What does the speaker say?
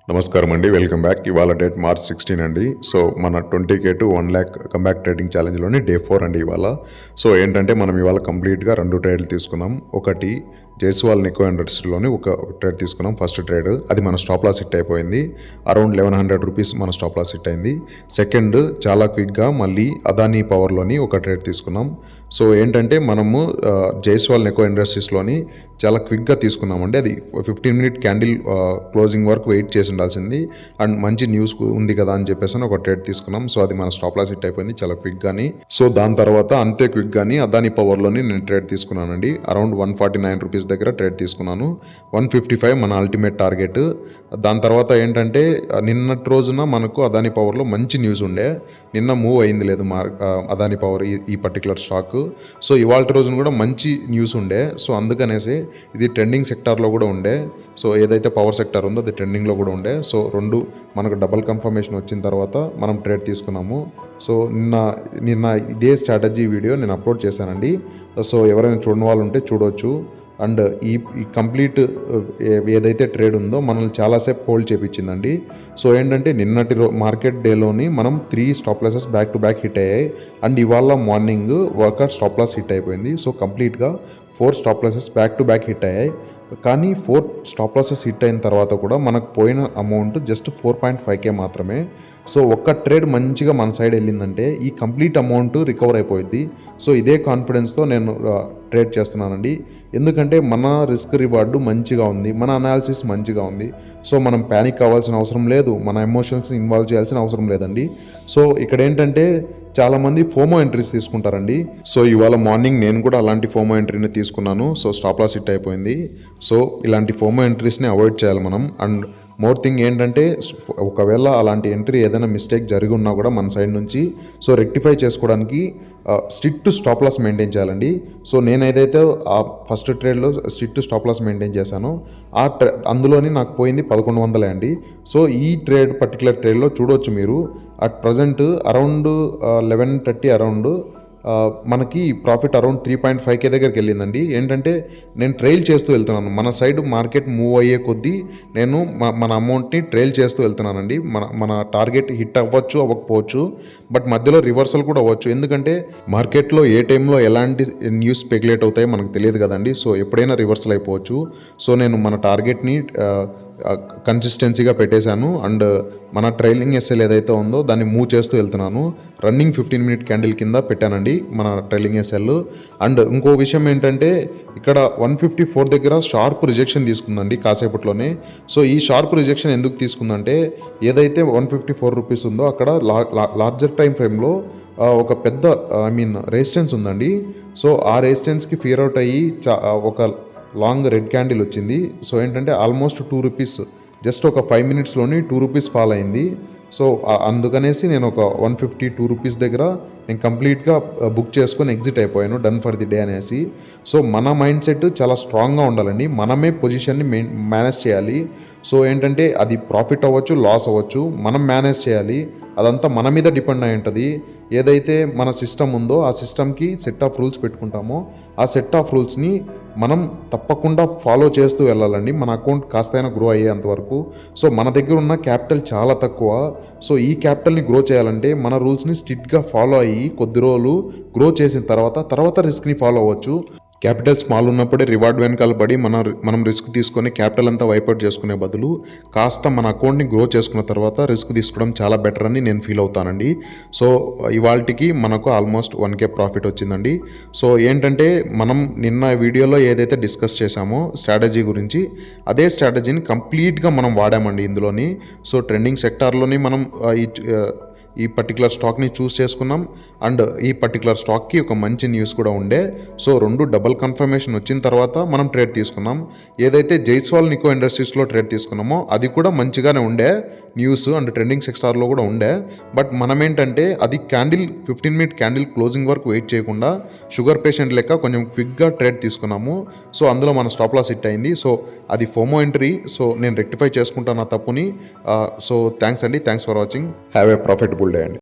నమస్కారం అండి, welcome back. ఇవాళ డేట్ March 16 అండి. సో మన 20K to 1 lakh comeback trading ఛాలెంజ్లోని డే 4 అండి ఇవాళ. సో ఏంటంటే మనం ఇవాళ కంప్లీట్గా 2 ట్రేడ్లు తీసుకున్నాం. ఒకటి జైస్వాల్ నికో ఇండస్ట్రీలోని ఒక ట్రేడ్ తీసుకున్నాం. ఫస్ట్ ట్రేడ్ అది మన స్టాప్ లాస్ హిట్ అయిపోయింది. అరౌండ్ 1100 రూపీస్ మన స్టాప్ లాస్ హిట్ అయింది. సెకండ్ చాలా క్విక్గా మళ్ళీ అదానీ పవర్లోని ఒక ట్రేడ్ తీసుకున్నాం. సో ఏంటంటే మనము జైస్వాల్ నికో ఇండస్ట్రీస్లోని చాలా క్విక్గా తీసుకున్నామండి. అది 15 minute క్యాండిల్ క్లోజింగ్ వరకు వెయిట్ చేసి ఉండాల్సింది. అండ్ మంచి న్యూస్ ఉంది కదా అని చెప్పేసి ఒక ట్రేడ్ తీసుకున్నాం. సో అది మన స్టాప్ లాస్ హిట్ అయిపోయింది చాలా క్విక్గాని. సో దాని తర్వాత అంతే క్విక్గాని అదానీ పవర్లోని నేను ట్రేడ్ తీసుకున్నానండి. అరౌండ్ 149 రూపీస్ దగ్గర ట్రేడ్ తీసుకున్నాను. 155 మన అల్టిమేట్ టార్గెట్. దాని తర్వాత ఏంటంటే నిన్నటి రోజున మనకు అదానీ పవర్లో మంచి న్యూస్ ఉండే. నిన్న మూవ్ అయింది లేదు అదానీ పవర్ ఈ పర్టికులర్ స్టాక్. సో ఇవాళ రోజున కూడా మంచి న్యూస్ ఉండే. సో అందుకనేసి ఇది ట్రెండింగ్ సెక్టార్లో కూడా ఉండే. సో ఏదైతే పవర్ సెక్టార్ ఉందో అది ట్రెండింగ్లో కూడా ఉండే. సో రెండు మనకు డబల్ కన్ఫర్మేషన్ వచ్చిన తర్వాత మనం ట్రేడ్ తీసుకున్నాము. సో నిన్న ఇదే స్ట్రాటజీ వీడియో నేను అప్లోడ్ చేశానండి. సో ఎవరైనా చూడని వాళ్ళు ఉంటే చూడవచ్చు. అండ్ ఈ కంప్లీట్ ఏదైతే ట్రేడ్ ఉందో మనల్ని చాలాసేపు హోల్డ్ చేయించిందండి. సో ఏంటంటే నిన్నటి మార్కెట్ డేలోని మనం 3 stop losses back to back hit అయ్యాయి. అండ్ ఇవాళ మార్నింగ్ ఒక స్టాప్ లాస్ హిట్ అయిపోయింది. సో కంప్లీట్గా 4 stop losses back to back hit అయ్యాయి. కానీ 4 స్టాప్ లాసెస్ హిట్ అయిన తర్వాత కూడా మనకు పోయిన అమౌంట్ జస్ట్ 4.5K మాత్రమే. సో ఒక్క ట్రేడ్ మంచిగా మన సైడ్ వెళ్ళిందంటే ఈ కంప్లీట్ అమౌంట్ రికవర్ అయిపోయింది. సో ఇదే కాన్ఫిడెన్స్తో నేను ట్రేడ్ చేస్తున్నానండి. ఎందుకంటే మన రిస్క్ రివార్డు మంచిగా ఉంది, మన అనాలిసిస్ మంచిగా ఉంది. సో మనం ప్యానిక్ అవ్వాల్సిన అవసరం లేదు, మన ఎమోషన్స్ని ఇన్వాల్వ్ చేయాల్సిన అవసరం లేదండి. సో ఇక్కడ ఏంటంటే చాలామంది ఫోమో ఎంట్రీస్ తీసుకుంటారండి. సో ఇవాళ మార్నింగ్ నేను కూడా అలాంటి ఫోమో ఎంట్రీని తీసుకున్నాను. సో స్టాప్ లాస్ హిట్ అయిపోయింది. సో ఇలాంటి ఫోమో ఎంట్రీస్ని అవాయిడ్ చేయాలి మనం. అండ్ మోర్ థింగ్ ఏంటంటే ఒకవేళ అలాంటి ఎంట్రీ ఏదైనా మిస్టేక్ జరిగి ఉన్నా కూడా మన సైడ్ నుంచి సో రెక్టిఫై చేసుకోవడానికి స్ట్రిక్ట్ స్టాప్ లాస్ మెయింటైన్ చేయాలండి. సో నేను ఏదైతే ఆ ఫస్ట్ ట్రేడ్లో స్ట్రిక్ట్ స్టాప్ లాస్ మెయింటైన్ చేశానో అందులోని నాకు పోయింది 1100 అండి. సో ఈ పర్టికులర్ ట్రేడ్లో చూడవచ్చు మీరు అట్ ప్రజెంట్ అరౌండ్ 11:30 అరౌండ్ మనకి ప్రాఫిట్ అరౌండ్ 3.5K దగ్గరికి వెళ్ళిందండి. ఏంటంటే నేను ట్రైల్ చేస్తూ వెళ్తున్నాను. మన సైడ్ మార్కెట్ మూవ్ అయ్యే కొద్దీ నేను మన అమౌంట్ని ట్రైల్ చేస్తూ వెళ్తున్నానండి. మన టార్గెట్ హిట్ అవ్వచ్చు అవ్వకపోవచ్చు, బట్ మధ్యలో రివర్సల్ కూడా అవ్వచ్చు. ఎందుకంటే మార్కెట్లో ఏ టైంలో ఎలాంటి న్యూస్ స్పెక్యులేట్ అవుతాయో మనకు తెలియదు కదండి. సో ఎప్పుడైనా రివర్సల్ అయిపోవచ్చు. సో నేను మన టార్గెట్ని కన్సిస్టెన్సీగా పెట్టేశాను. అండ్ మన ట్రైలింగ్ ఎస్ఎల్ ఏదైతే ఉందో దాన్ని మూవ్ చేస్తూ వెళ్తున్నాను. రన్నింగ్ 15 minute క్యాండిల్ కింద పెట్టానండి మన ట్రైలింగ్ ఎస్ఎల్. అండ్ ఇంకో విషయం ఏంటంటే ఇక్కడ 154 దగ్గర షార్ప్ రిజెక్షన్ తీసుకుందండి కాసేపట్లోనే. సో ఈ షార్ప్ రిజెక్షన్ ఎందుకు తీసుకుందంటే ఏదైతే 154 రూపీస్ ఉందో అక్కడ లార్జర్ టైం ఫ్రేమ్లో ఒక పెద్ద రెసిస్టెన్స్ ఉందండి. సో ఆ రెసిస్టెన్స్కి ఫియర్ అవుట్ అయ్యి ఒక లాంగ్ రెడ్ క్యాండిల్ వచ్చింది. సో ఏంటంటే ఆల్మోస్ట్ 2 రూపీస్ జస్ట్ ఒక 5 minutesలోని 2 రూపీస్ ఫాల్ అయింది. సో అందుకనేసి నేను ఒక 152 రూపీస్ దగ్గర నేను కంప్లీట్గా బుక్ చేసుకొని ఎగ్జిట్ అయిపోయాను, డన్ ఫర్ ది డే అనేసి. సో మన మైండ్ సెట్ చాలా స్ట్రాంగ్గా ఉండాలండి. మనమే పొజిషన్ని మేనేజ్ చేయాలి. సో ఏంటంటే అది ప్రాఫిట్ అవ్వచ్చు, లాస్ అవ్వచ్చు, మనం మేనేజ్ చేయాలి. అదంతా మన మీద డిపెండ్ అయి ఉంటుంది. ఏదైతే మన సిస్టమ్ ఉందో ఆ సిస్టమ్కి సెట్ ఆఫ్ రూల్స్ పెట్టుకుంటామో ఆ సెట్ ఆఫ్ రూల్స్ని మనం తప్పకుండా ఫాలో చేస్తూ వెళ్ళాలండి, మన అకౌంట్ కాస్తైనా గ్రో అయ్యేంత వరకు. సో మన దగ్గర ఉన్న క్యాపిటల్ చాలా తక్కువ. సో ఈ క్యాపిటల్ని గ్రో చేయాలంటే మన రూల్స్ని స్ట్రిక్ట్గా ఫాలో అయ్యి కొద్ది రోజులు గ్రో చేసిన తర్వాత రిస్క్ని ఫాలో అవ్వచ్చు. క్యాపిటల్ స్మాల్ ఉన్నప్పుడే రివార్డ్ వెనకాల పడి మనం రిస్క్ తీసుకొని క్యాపిటల్ అంతా వైపౌట్ చేసుకునే బదులు కాస్త మన అకౌంట్ని గ్రో చేసుకున్న తర్వాత రిస్క్ తీసుకోవడం చాలా బెటర్ అని నేను ఫీల్ అవుతానండి. సో ఇవాళకి మనకు ఆల్మోస్ట్ 1K ప్రాఫిట్ వచ్చిందండి. సో ఏంటంటే మనం నిన్న వీడియోలో ఏదైతే డిస్కస్ చేశామో స్ట్రాటజీ గురించి అదే స్ట్రాటజీని కంప్లీట్గా మనం వాడామండి ఇందులోని. సో ట్రెండింగ్ సెక్టార్లోని మనం ఈ పర్టికులర్ స్టాక్ని చూస్ చేసుకున్నాం. అండ్ ఈ పర్టికులర్ స్టాక్కి ఒక మంచి న్యూస్ కూడా ఉండే. సో 2 డబల్ కన్ఫర్మేషన్ వచ్చిన తర్వాత మనం ట్రేడ్ తీసుకున్నాం. ఏదైతే జైస్వాల్ నికో ఇండస్ట్రీస్లో ట్రేడ్ తీసుకున్నామో అది కూడా మంచిగానే ఉండే న్యూస్ అండ్ ట్రెండింగ్ సెక్టార్లో కూడా ఉండే. బట్ మనం ఏంటంటే అది 15 minute క్యాండిల్ క్లోజింగ్ వరకు వెయిట్ చేయకుండా షుగర్ పేషెంట్ లెక్క కొంచెం క్విక్గా ట్రేడ్ తీసుకున్నాము. సో అందులో మన స్టాప్ లాస్ హిట్ అయింది. సో అది ఫోమో ఎంట్రీ. సో నేను రెక్టిఫై చేసుకుంటాను ఆ తప్పుని. సో థ్యాంక్స్ అండి, thanks for watching. Have a profitable day అండి.